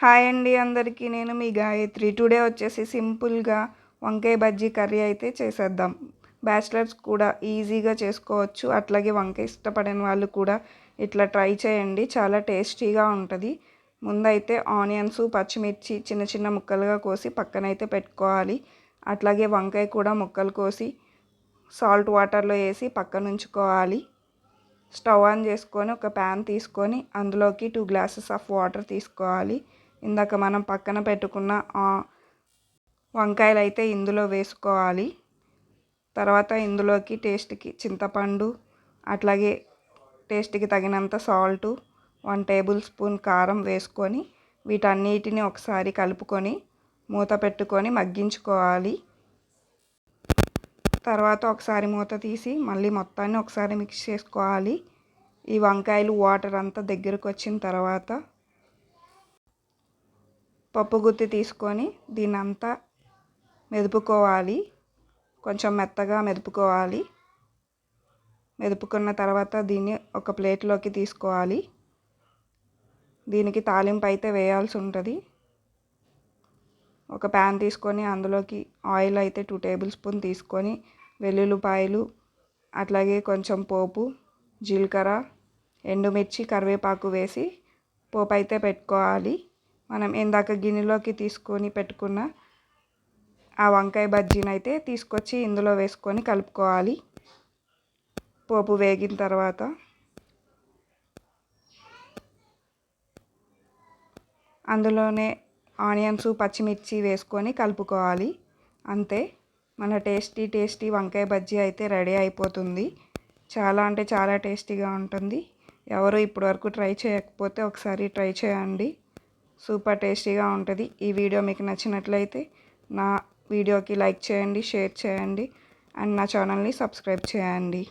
Hi అండి అందరికీ, నేను మీ గాయత్రి. టుడే వచ్చేసి సింపుల్గా వంకాయ బజ్జీ కర్రీ అయితే చేసేద్దాం. బ్యాచిలర్స్ కూడా ఈజీగా చేసుకోవచ్చు. అట్లాగే వంకాయ ఇష్టపడిన వాళ్ళు కూడా ఇట్లా ట్రై చేయండి, చాలా టేస్టీగా ఉంటుంది. ముందైతే ఆనియన్స్, పచ్చిమిర్చి చిన్న చిన్న ముక్కలుగా కోసి పక్కనైతే పెట్టుకోవాలి. అట్లాగే వంకాయ కూడా ముక్కలు కోసి సాల్ట్ వాటర్లో వేసి పక్కన ఉంచుకోవాలి. స్టవ్ ఆన్ చేసుకొని ఒక ప్యాన్ తీసుకొని అందులోకి 2 గ్లాసెస్ ఆఫ్ వాటర్ తీసుకోవాలి. ఇందాక మనం పక్కన పెట్టుకున్న వంకాయలు అయితే ఇందులో వేసుకోవాలి. తర్వాత ఇందులోకి టేస్ట్కి చింతపండు, అట్లాగే టేస్ట్కి తగినంత సాల్టు, 1 టేబుల్ స్పూన్ కారం వేసుకొని వీటన్నిటిని ఒకసారి కలుపుకొని మూత పెట్టుకొని మగ్గించుకోవాలి. తర్వాత ఒకసారి మూత తీసి మళ్ళీ మొత్తాన్ని ఒకసారి మిక్స్ చేసుకోవాలి. ఈ వంకాయలు వాటర్ అంతా దగ్గరకు వచ్చిన తర్వాత పప్పు గుత్తి తీసుకొని దీన్నంతా మెదుపుకోవాలి. కొంచెం మెత్తగా మెదుపుకోవాలి. మెదుపుకున్న తర్వాత దీన్ని ఒక ప్లేట్లోకి తీసుకోవాలి. దీనికి తాలింపు అయితే వేయాల్సి ఉంటుంది. ఒక ప్యాన్ తీసుకొని అందులోకి ఆయిల్ అయితే 2 టేబుల్ స్పూన్ తీసుకొని వెల్లుల్లిపాయలు, అట్లాగే కొంచెం పోపు, జీలకర్ర, ఎండుమిర్చి, కరివేపాకు వేసి పోపు అయితే పెట్టుకోవాలి. మనం ఇందాక గిన్నెలోకి తీసుకొని పెట్టుకున్న ఆ వంకాయ బజ్జీని అయితే తీసుకొచ్చి ఇందులో వేసుకొని కలుపుకోవాలి. పోపు వేగిన తర్వాత అందులోనే ఆనియన్స్, పచ్చిమిర్చి వేసుకొని కలుపుకోవాలి. అంతే, మన టేస్టీ వంకాయ బజ్జీ అయితే రెడీ అయిపోతుంది. చాలా అంటే చాలా టేస్టీగా ఉంటుంది. ఎవరు ఇప్పటివరకు ట్రై చేయకపోతే ఒకసారి ట్రై చేయండి. సూపర్ టేస్టీగా ఉంటుంది. ఈ వీడియో మీకు నచ్చినట్లయితే నా వీడియోకి లైక్ చేయండి, షేర్ చేయండి అండ్ నా ఛానల్ని సబ్స్క్రైబ్ చేయండి.